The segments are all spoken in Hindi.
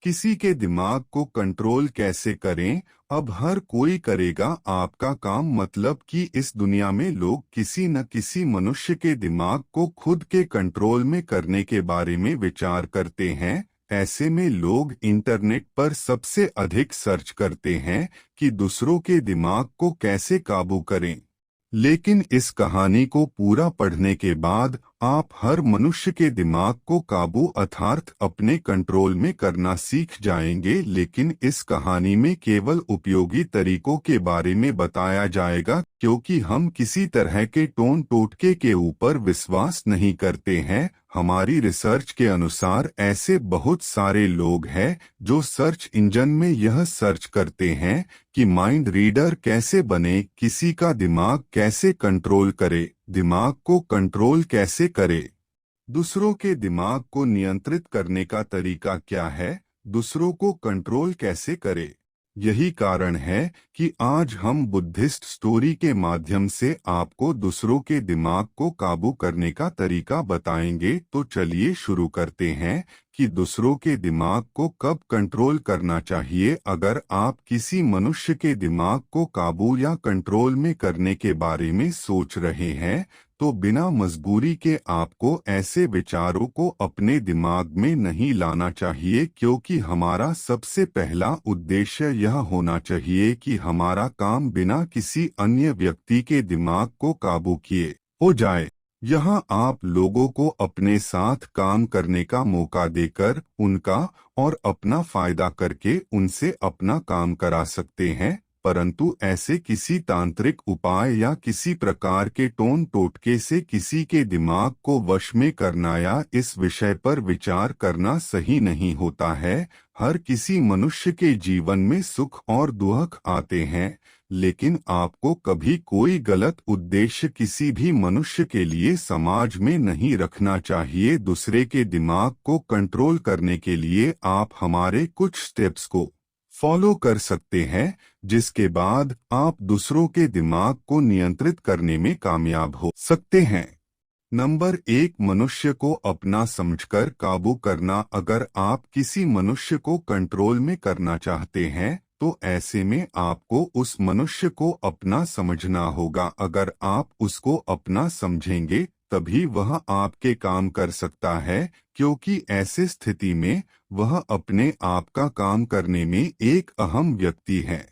किसी के दिमाग को कंट्रोल कैसे करें? अब हर कोई करेगा आपका काम। मतलब कि इस दुनिया में लोग किसी न किसी मनुष्य के दिमाग को खुद के कंट्रोल में करने के बारे में विचार करते हैं। ऐसे में लोग इंटरनेट पर सबसे अधिक सर्च करते हैं कि दूसरों के दिमाग को कैसे काबू करें। लेकिन इस कहानी को पूरा पढ़ने के बाद आप हर मनुष्य के दिमाग को काबू अर्थात अपने कंट्रोल में करना सीख जाएंगे। लेकिन इस कहानी में केवल उपयोगी तरीकों के बारे में बताया जाएगा, क्योंकि हम किसी तरह के टोन टोटके के ऊपर विश्वास नहीं करते हैं। हमारी रिसर्च के अनुसार ऐसे बहुत सारे लोग हैं जो सर्च इंजन में यह सर्च करते हैं कि माइंड रीडर कैसे बने, किसी का दिमाग कैसे कंट्रोल करे, दिमाग को कंट्रोल कैसे करे, दूसरों के दिमाग को नियंत्रित करने का तरीका क्या है, दूसरों को कंट्रोल कैसे करे। यही कारण है कि आज हम बुद्धिस्ट स्टोरी के माध्यम से आपको दूसरों के दिमाग को काबू करने का तरीका बताएंगे। तो चलिए शुरू करते हैं कि दूसरों के दिमाग को कब कंट्रोल करना चाहिए। अगर आप किसी मनुष्य के दिमाग को काबू या कंट्रोल में करने के बारे में सोच रहे हैं, तो बिना मजबूरी के आपको ऐसे विचारों को अपने दिमाग में नहीं लाना चाहिए, क्योंकि हमारा सबसे पहला उद्देश्य यह होना चाहिए कि हमारा काम बिना किसी अन्य व्यक्ति के दिमाग को काबू किए हो जाए। यहाँ आप लोगों को अपने साथ काम करने का मौका देकर उनका और अपना फायदा करके उनसे अपना काम करा सकते हैं, परंतु ऐसे किसी तांत्रिक उपाय या किसी प्रकार के टोन टोटके से किसी के दिमाग को वश में करना या इस विषय पर विचार करना सही नहीं होता है। हर किसी मनुष्य के जीवन में सुख और दुख आते हैं, लेकिन आपको कभी कोई गलत उद्देश्य किसी भी मनुष्य के लिए समाज में नहीं रखना चाहिए। दूसरे के दिमाग को कंट्रोल करने के लिए आप हमारे कुछ स्टेप्स को फॉलो कर सकते हैं, जिसके बाद आप दूसरों के दिमाग को नियंत्रित करने में कामयाब हो सकते हैं। नंबर 1, मनुष्य को अपना समझकर काबू करना। अगर आप किसी मनुष्य को कंट्रोल में करना चाहते हैं, तो ऐसे में आपको उस मनुष्य को अपना समझना होगा। अगर आप उसको अपना समझेंगे तभी वह आपके काम कर सकता है, क्योंकि ऐसे स्थिति में वह अपने आप का काम करने में एक अहम व्यक्ति है।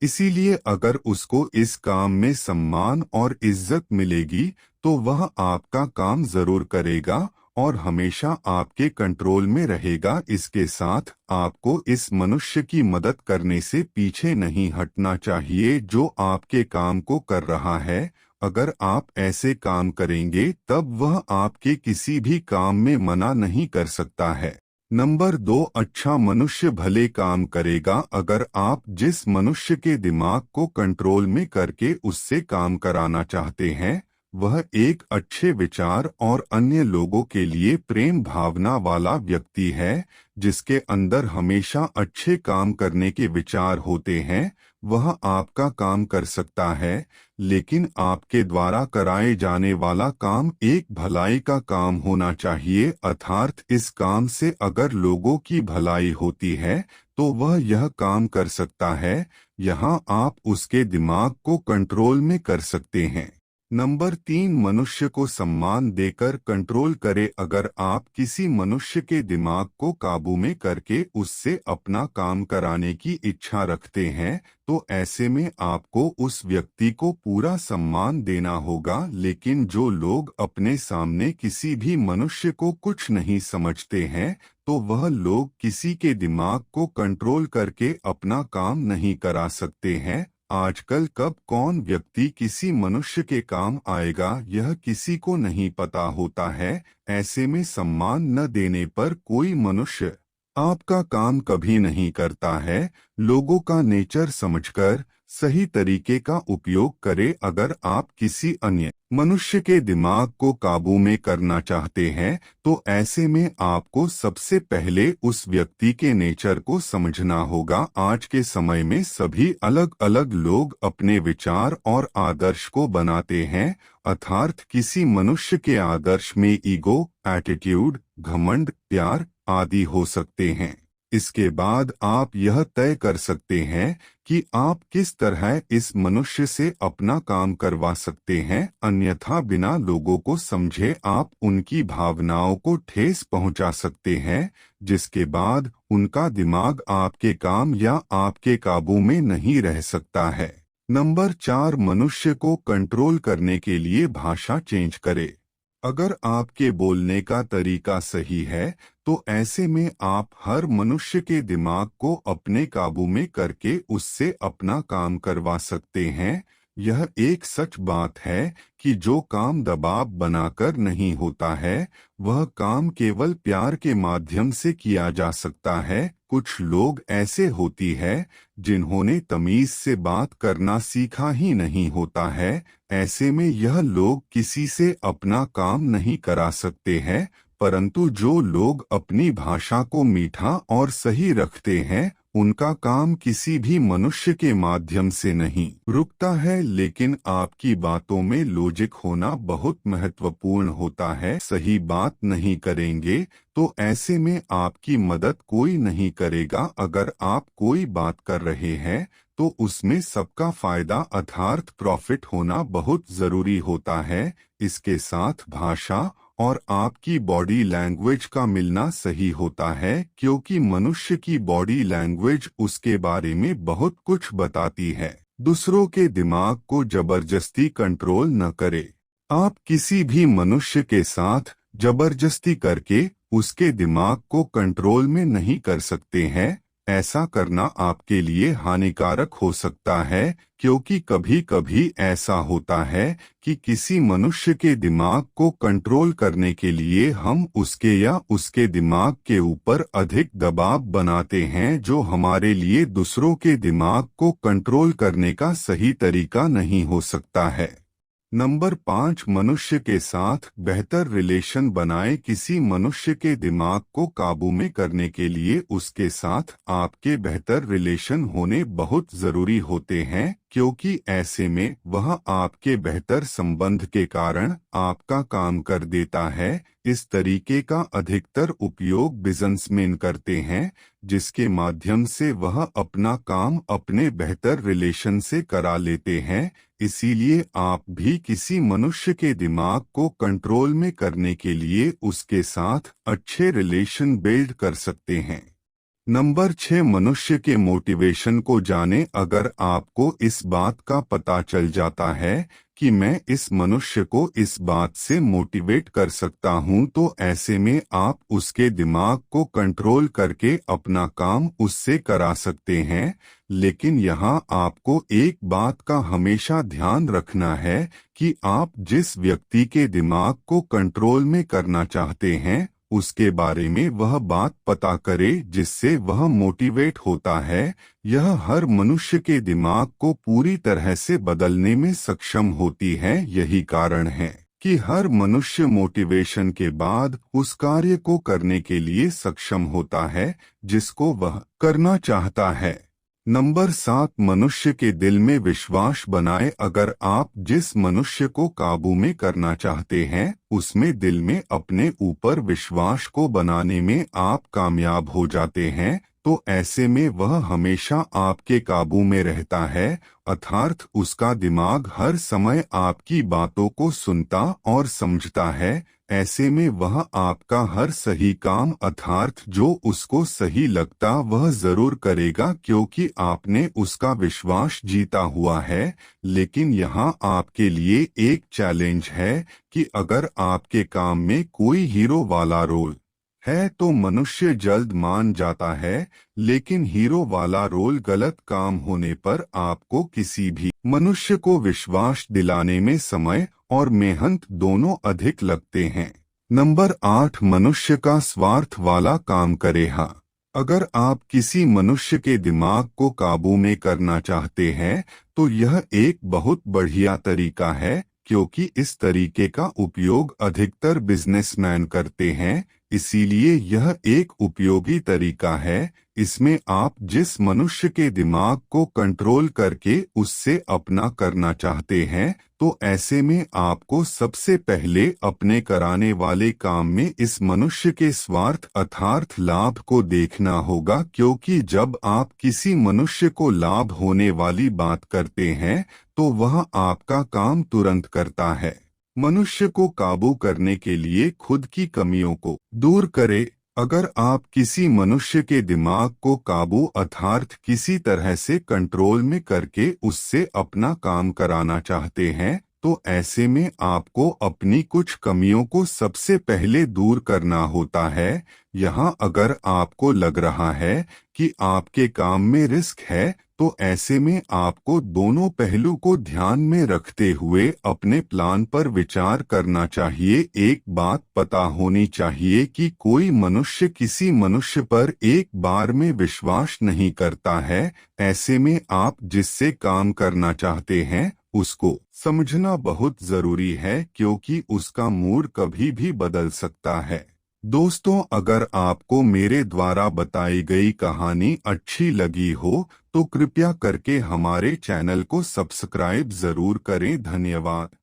इसीलिए अगर उसको इस काम में सम्मान और इज्जत मिलेगी तो वह आपका काम जरूर करेगा और हमेशा आपके कंट्रोल में रहेगा। इसके साथ आपको इस मनुष्य की मदद करने से पीछे नहीं हटना चाहिए जो आपके काम को कर रहा है। अगर आप ऐसे काम करेंगे तब वह आपके किसी भी काम में मना नहीं कर सकता है। नंबर 2, अच्छा मनुष्य भले काम करेगा। अगर आप जिस मनुष्य के दिमाग को कंट्रोल में करके उससे काम कराना चाहते हैं, वह एक अच्छे विचार और अन्य लोगों के लिए प्रेम भावना वाला व्यक्ति है, जिसके अंदर हमेशा अच्छे काम करने के विचार होते हैं, वह आपका काम कर सकता है। लेकिन आपके द्वारा कराए जाने वाला काम एक भलाई का काम होना चाहिए, अर्थात इस काम से अगर लोगों की भलाई होती है तो वह यह काम कर सकता है। यहाँ आप उसके दिमाग को कंट्रोल में कर सकते हैं। नंबर 3, मनुष्य को सम्मान देकर कंट्रोल करे। अगर आप किसी मनुष्य के दिमाग को काबू में करके उससे अपना काम कराने की इच्छा रखते हैं, तो ऐसे में आपको उस व्यक्ति को पूरा सम्मान देना होगा। लेकिन जो लोग अपने सामने किसी भी मनुष्य को कुछ नहीं समझते हैं, तो वह लोग किसी के दिमाग को कंट्रोल करके अपना काम नहीं करा सकते हैं। आजकल कब कौन व्यक्ति किसी मनुष्य के काम आएगा यह किसी को नहीं पता होता है। ऐसे में सम्मान न देने पर कोई मनुष्य आपका काम कभी नहीं करता है। लोगों का नेचर समझकर सही तरीके का उपयोग करें। अगर आप किसी अन्य मनुष्य के दिमाग को काबू में करना चाहते हैं, तो ऐसे में आपको सबसे पहले उस व्यक्ति के नेचर को समझना होगा। आज के समय में सभी अलग अलग लोग अपने विचार और आदर्श को बनाते हैं, अर्थात किसी मनुष्य के आदर्श में ईगो, एटीट्यूड, घमंड, प्यार आदि हो सकते हैं। इसके बाद आप यह तय कर सकते हैं कि आप किस तरह इस मनुष्य से अपना काम करवा सकते हैं, अन्यथा बिना लोगों को समझे आप उनकी भावनाओं को ठेस पहुंचा सकते हैं, जिसके बाद उनका दिमाग आपके काम या आपके काबू में नहीं रह सकता है। नंबर 4, मनुष्य को कंट्रोल करने के लिए भाषा चेंज करें। अगर आपके बोलने का तरीका सही है तो ऐसे में आप हर मनुष्य के दिमाग को अपने काबू में करके उससे अपना काम करवा सकते हैं। यह एक सच बात है कि जो काम दबाव बनाकर नहीं होता है, वह काम केवल प्यार के माध्यम से किया जा सकता है। कुछ लोग ऐसे होती है जिन्होंने तमीज से बात करना सीखा ही नहीं होता है। ऐसे में यह लोग किसी से अपना काम नहीं करा सकते हैं, परंतु जो लोग अपनी भाषा को मीठा और सही रखते हैं, उनका काम किसी भी मनुष्य के माध्यम से नहीं रुकता है। लेकिन आपकी बातों में लॉजिक होना बहुत महत्वपूर्ण होता है। सही बात नहीं करेंगे तो ऐसे में आपकी मदद कोई नहीं करेगा। अगर आप कोई बात कर रहे हैं तो उसमें सबका फायदा अर्थात प्रॉफिट होना बहुत जरूरी होता है। इसके साथ भाषा और आपकी बॉडी लैंग्वेज का मिलना सही होता है, क्योंकि मनुष्य की बॉडी लैंग्वेज उसके बारे में बहुत कुछ बताती है। दूसरों के दिमाग को जबरदस्ती कंट्रोल न करें। आप किसी भी मनुष्य के साथ जबरदस्ती करके उसके दिमाग को कंट्रोल में नहीं कर सकते हैं। ऐसा करना आपके लिए हानिकारक हो सकता है, क्योंकि कभी कभी ऐसा होता है कि किसी मनुष्य के दिमाग को कंट्रोल करने के लिए हम उसके या उसके दिमाग के ऊपर अधिक दबाव बनाते हैं, जो हमारे लिए दूसरों के दिमाग को कंट्रोल करने का सही तरीका नहीं हो सकता है। नंबर 5, मनुष्य के साथ बेहतर रिलेशन बनाए। किसी मनुष्य के दिमाग को काबू में करने के लिए उसके साथ आपके बेहतर रिलेशन होने बहुत जरूरी होते हैं, क्योंकि ऐसे में वह आपके बेहतर संबंध के कारण आपका काम कर देता है। इस तरीके का अधिकतर उपयोग बिजनेसमैन करते हैं, जिसके माध्यम से वह अपना काम अपने बेहतर रिलेशन से करा लेते हैं। इसीलिए आप भी किसी मनुष्य के दिमाग को कंट्रोल में करने के लिए उसके साथ अच्छे रिलेशन बिल्ड कर सकते हैं। नंबर 6, मनुष्य के मोटिवेशन को जाने। अगर आपको इस बात का पता चल जाता है कि मैं इस मनुष्य को इस बात से मोटिवेट कर सकता हूं, तो ऐसे में आप उसके दिमाग को कंट्रोल करके अपना काम उससे करा सकते हैं। लेकिन यहाँ आपको एक बात का हमेशा ध्यान रखना है कि आप जिस व्यक्ति के दिमाग को कंट्रोल में करना चाहते हैं, उसके बारे में वह बात पता करे जिससे वह मोटिवेट होता है। यह हर मनुष्य के दिमाग को पूरी तरह से बदलने में सक्षम होती है। यही कारण है कि हर मनुष्य मोटिवेशन के बाद उस कार्य को करने के लिए सक्षम होता है जिसको वह करना चाहता है। नंबर 7, मनुष्य के दिल में विश्वास बनाए। अगर आप जिस मनुष्य को काबू में करना चाहते हैं, उसमें दिल में अपने ऊपर विश्वास को बनाने में आप कामयाब हो जाते हैं, तो ऐसे में वह हमेशा आपके काबू में रहता है। अर्थात उसका दिमाग हर समय आपकी बातों को सुनता और समझता है। ऐसे में वह आपका हर सही काम अर्थात जो उसको सही लगता वह जरूर करेगा, क्योंकि आपने उसका विश्वास जीता हुआ है। लेकिन यहाँ आपके लिए एक चैलेंज है कि अगर आपके काम में कोई हीरो वाला रोल है तो मनुष्य जल्द मान जाता है, लेकिन हीरो वाला रोल गलत काम होने पर आपको किसी भी मनुष्य को विश्वास दिलाने में समय और मेहनत दोनों अधिक लगते हैं। नंबर 8, मनुष्य का स्वार्थ वाला काम करे। हाँ, अगर आप किसी मनुष्य के दिमाग को काबू में करना चाहते हैं तो यह एक बहुत बढ़िया तरीका है, क्योंकि इस तरीके का उपयोग अधिकतर बिजनेसमैन करते हैं। इसीलिए यह एक उपयोगी तरीका है। इसमें आप जिस मनुष्य के दिमाग को कंट्रोल करके उससे अपना करना चाहते हैं, तो ऐसे में आपको सबसे पहले अपने कराने वाले काम में इस मनुष्य के स्वार्थ अर्थात लाभ को देखना होगा, क्योंकि जब आप किसी मनुष्य को लाभ होने वाली बात करते हैं तो वह आपका काम तुरंत करता है। मनुष्य को काबू करने के लिए खुद की कमियों को दूर करे। अगर आप किसी मनुष्य के दिमाग को काबू अर्थात किसी तरह से कंट्रोल में करके उससे अपना काम कराना चाहते हैं, तो ऐसे में आपको अपनी कुछ कमियों को सबसे पहले दूर करना होता है। यहाँ अगर आपको लग रहा है कि आपके काम में रिस्क है, तो ऐसे में आपको दोनों पहलू को ध्यान में रखते हुए अपने प्लान पर विचार करना चाहिए। एक बात पता होनी चाहिए कि कोई मनुष्य किसी मनुष्य पर एक बार में विश्वास नहीं करता है। ऐसे में आप जिससे काम करना चाहते हैं उसको समझना बहुत जरूरी है, क्योंकि उसका मूड कभी भी बदल सकता है। दोस्तों, अगर आपको मेरे द्वारा बताई गई कहानी अच्छी लगी हो तो कृपया करके हमारे चैनल को सब्सक्राइब जरूर करें। धन्यवाद।